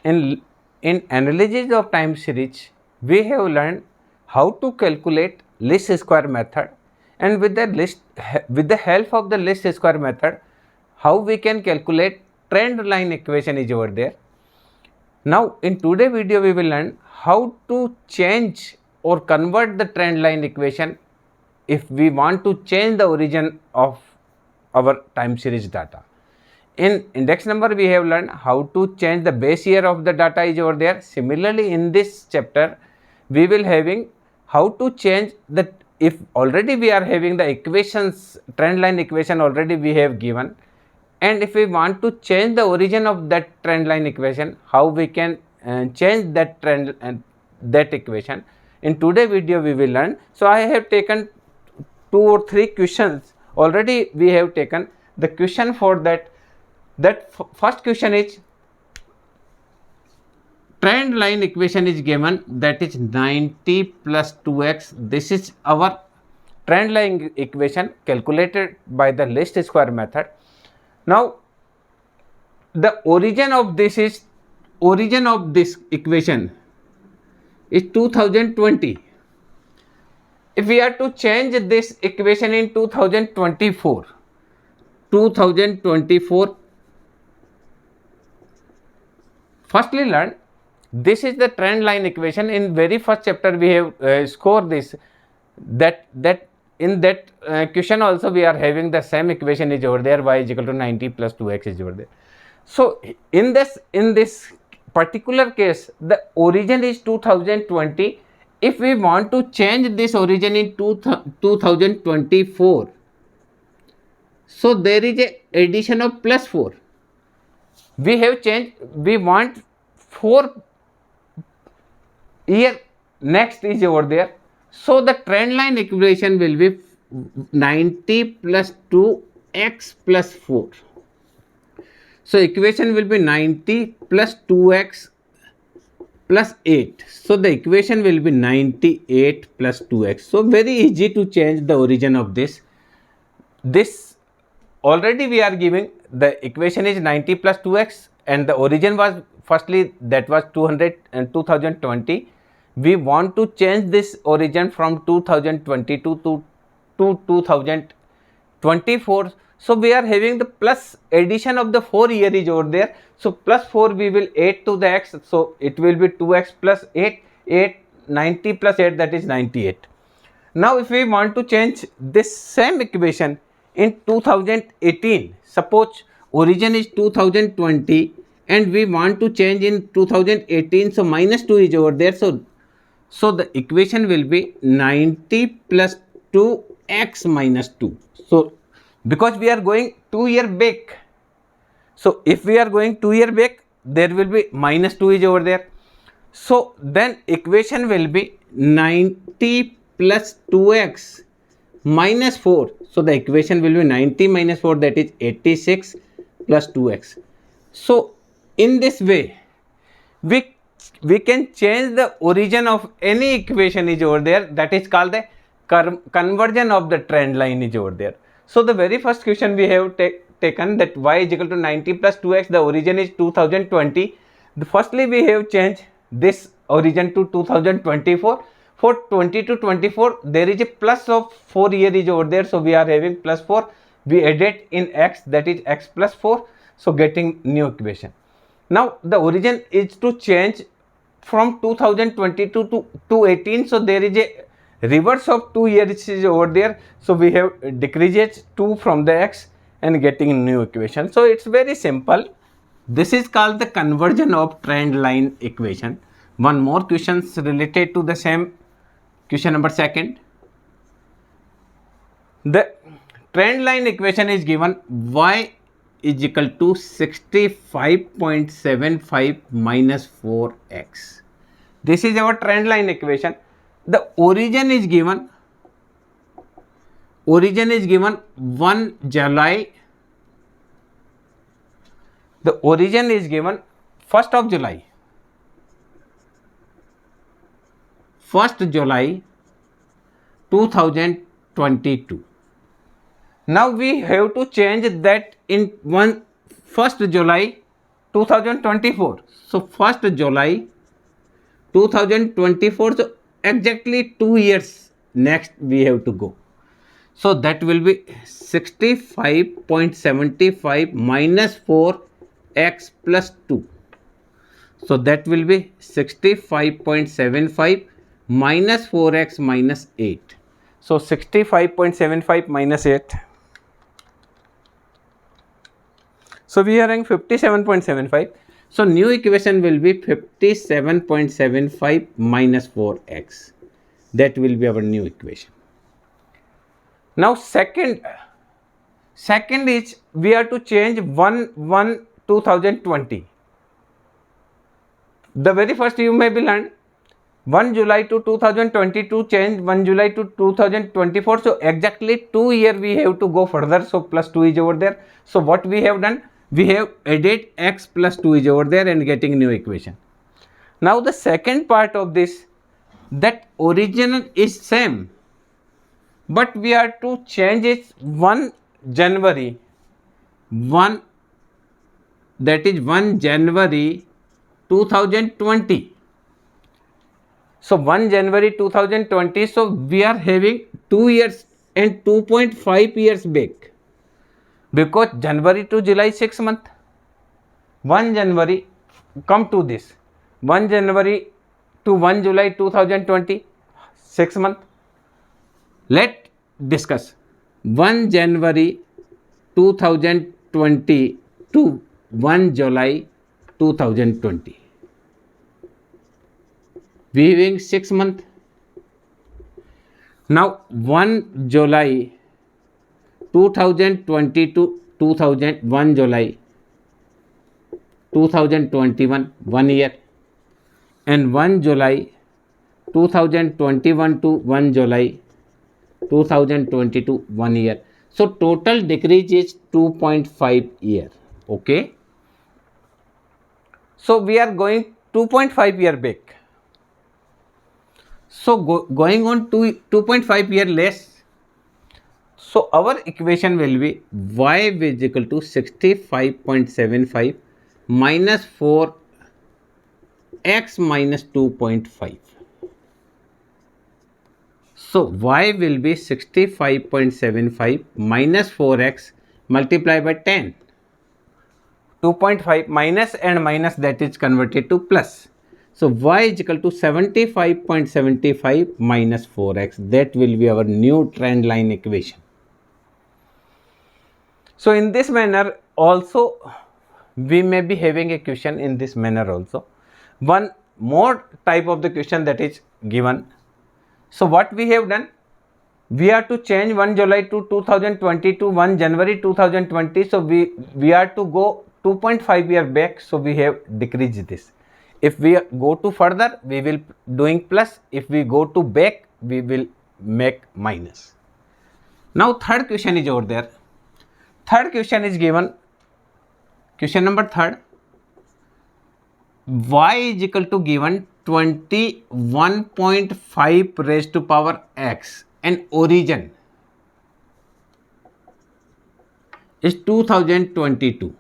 in analysis of time series, we have learned how to calculate least square method, and with the help of the least square method, how we can calculate trend line equation is over there. Now in today's video we will learn how to change or convert the trend line equation if we want to change the origin of our time series data. In index number we have learned how to change the base year of the data is over there. Similarly in this chapter we will having how to change the, if already we are having the equations, trend line equation already we have given, and if we want to change the origin of that trend line equation, how we can change that trend and that equation. In today's video we will learn. So I have taken 2 or 3 questions already we have taken. The question for that first question is, trend line equation is given, that is 90 plus 2x. This is our trend line equation calculated by the least square method. Now the origin of this equation is 2020. If we are to change this equation in 2024, firstly learn, this is the trend line equation. In very first chapter we have scored this, that in that question also we are having the same equation is over there, y is equal to 90 plus 2x is over there. So in this particular case the origin is 2020. If we want to change this origin in 2024, so there is a addition of plus 4. We have changed, we want 4 year next is over there. So the trend line equation will be 90 plus 2x plus 4. So equation will be 90 plus 2x plus 8. So the equation will be 98 plus 2x. So very easy to change the origin of this. This already we are giving, the equation is 90 plus 2x and the origin was firstly that was 2020. We want to change this origin from 2022 to 2024. So we are having the plus addition of the 4 year is over there. So plus 4 we will add to the x. So it will be 2x plus 8, 90 plus 8, that is 98. Now if we want to change this same equation in 2018, suppose origin is 2020 and we want to change in 2018, so minus 2 is over there. So the equation will be 90 plus 2x minus 2. So because we are going 2 year back, so if we are going 2 year back, there will be minus 2 is over there. So then equation will be 90 plus 2x minus 4. So the equation will be 90 minus 4, that is 86 plus 2x. So in this way we can change the origin of any equation is over there, that is called the conversion of the trend line is over there. So the very first question we have taken, that y is equal to 90 plus 2x, the origin is 2020. Firstly we have changed this origin to 2024. For 20 to 24 there is a plus of 4 year is over there, so we are having plus 4. We added in x, that is x plus 4, so getting new equation. Now the origin is to change from 2022 to 18, so there is a reverse of 2 years is over there, so we have decreased 2 from the x and getting new equation. So it's very simple. This is called the conversion of trend line equation. One more questions related to the same, question number 2. The trend line equation is given, y is equal to 65.75 minus 4x. This is our trend line equation. The origin is given 1 July. The origin is given 1st of July. 1st July 2022. Now we have to change that in 1st July 2024. So 1st July 2024. So exactly 2 years next we have to go. So that will be 65.75 minus 4x plus 2. So that will be 65.75 minus 4x minus 8. So 65.75 minus 8. So we are having 57.75. So new equation will be 57.75 minus 4x. That will be our new equation. Now second is we are to change 1/1/2020. The very first you may be learned 1 July to 2022 change 1 July to 2024. So exactly 2 year we have to go further. So plus 2 is over there. So what we have done? We have added x plus 2 is over there and getting new equation. Now the second part of this, that original is same, but we are to change it 1 January 1, that is 1 January 2020. So 1 January 2020. So we are having 2 years and 2.5 years back, because January to July 6 month. 1 January, come to this, 1 January to 1 July 2020, 6 month. Let discuss 1 January 2020 to 1 July 2020. We having 6 month. Now 1 July 2020 to 1 July 2021, 1 year, and 1 July 2021 to 1 July 2022, 1 year. So total decrease is 2.5 year. Okay. So we are going 2.5 year back. So going on to 2.5 year less. So our equation will be y is equal to 65.75 minus 4x minus 2.5. So y will be 65.75 minus 4x multiplied by 10. 2.5 minus and minus, that is converted to plus. So y is equal to 75.75 minus 4x. That will be our new trend line equation. So in this manner also we may be having a question in this manner also. One more type of the question that is given. So what we have done? We are to change 1 July to 2020 to 1 January 2020. So we are to go 2.5 year back. So we have decreased this. If we go to further, we will doing plus. If we go to back, we will make minus. Now third question is over there. Third question is given. Question number third. Y is equal to given 21.5 raised to power x and origin is 2022.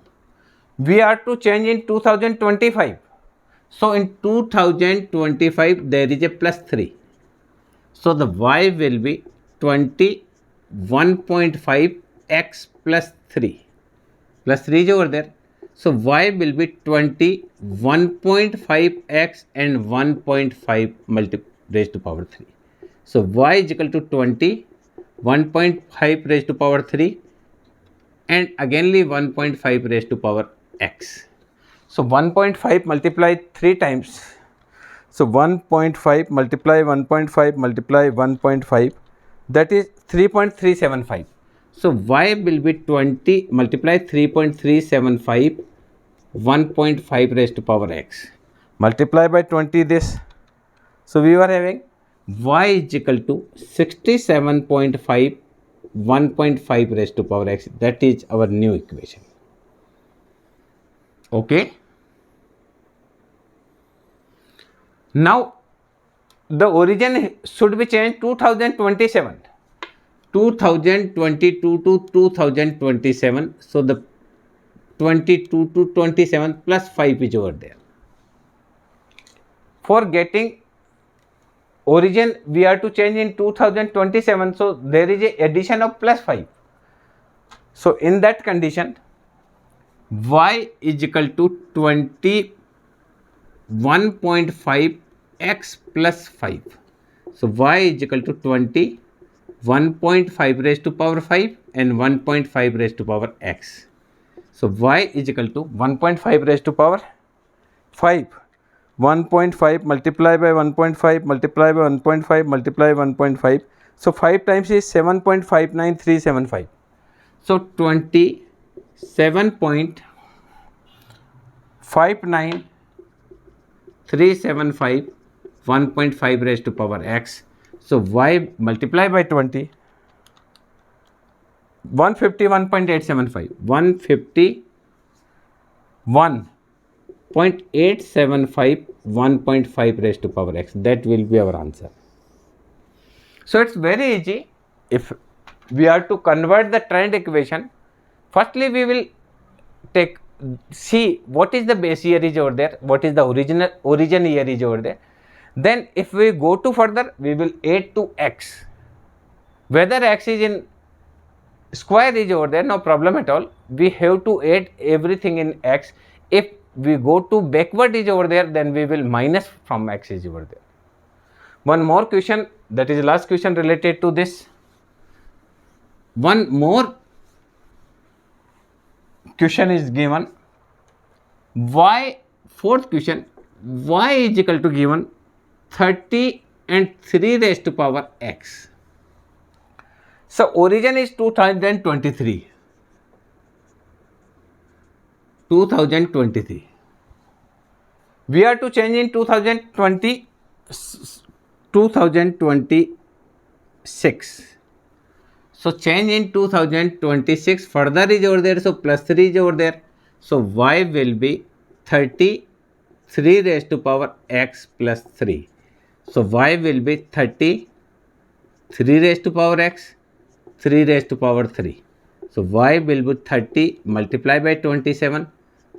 We are to change in 2025. So in 2025 there is a plus 3. So the y will be 21.5 x plus 3. Plus 3 is over there. So y will be 21.5 x and 1.5 raised to power 3. So y is equal to 21.5 raised to power 3 and againly 1.5 raised to power x. So 1.5 multiplied 3 times. So 1.5 multiply 1.5 multiply 1.5, that is 3.375. So y will be 20 multiply 3.375 1.5 raised to power x. Multiply by 20 this. So we were having y is equal to 67.5 1.5 raised to power x. That is our new equation. Okay. Now the origin should be changed 2027. 2022 to 2027. So the 22 to 27 plus 5 is over there. For getting origin, we have to change in 2027, so there is a addition of plus 5. So in that condition, y is equal to 21.5 x plus 5. So y is equal to 21.5 raised to power 5 and 1.5 raised to power x. So y is equal to 1.5 raised to power 5, 1.5 multiplied by 1.5 multiplied by 1.5 multiplied by 1.5. So 5 times is 7.59375. So 27.59375, 1.5 raised to power x. So y multiplied by 20, 151.875, 151.875, 1.5 raised to power x. That will be our answer. So it's very easy. If we are to convert the trend equation, firstly we will see what is the base year is over there, what is the origin year is over there. Then if we go to further, we will add to x. Whether x is in square is over there, no problem at all. We have to add everything in x. If we go to backward is over there, then we will minus from x is over there. One more question, that is last question related to this. One more question is given. Y, fourth question, y is equal to given 30 and 3 raised to power x. So origin is 2023. 2023. We are to change in 2026. So change in 2026, further is over there, so plus 3 is over there. So y will be 33 raised to power x plus 3. So y will be 33 raised to power x, 3 raised to power 3. So y will be 30 multiplied by 27,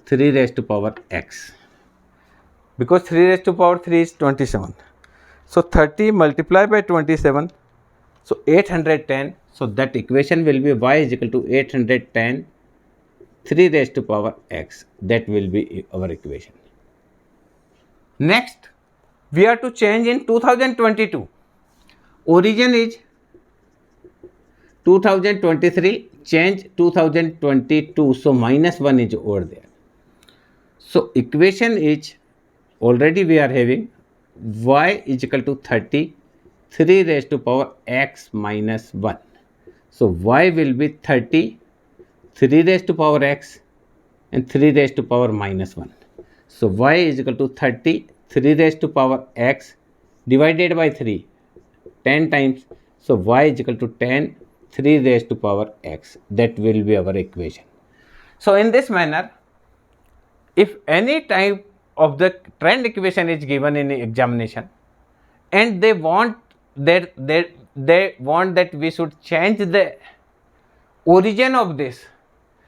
3 raised to power x. Because 3 raised to power 3 is 27. So 30 multiplied by 27, so 810. So that equation will be y is equal to 810, 3 raised to power x. That will be our equation. Next, we are to change in 2022. Origin is 2023, change 2022. So minus 1 is over there. So equation is, already we are having y is equal to 30, 3 raised to power x minus 1. So y will be 30, 3 raised to power x and 3 raised to power minus 1. So y is equal to 30, 3 raised to power x divided by 3, 10 times. So y is equal to 10, 3 raised to power x. That will be our equation. So in this manner, if any type of the trend equation is given in examination and they want that we should change the origin of this,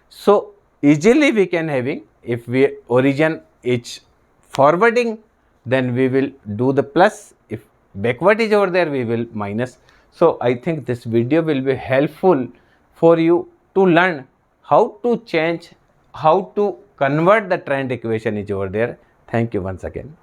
so easily we can having, if we origin is forwarding, then we will do the plus, if backward is over there we will minus. So I think this video will be helpful for you to learn how to change, how to convert the trend equation is over there. Thank you once again.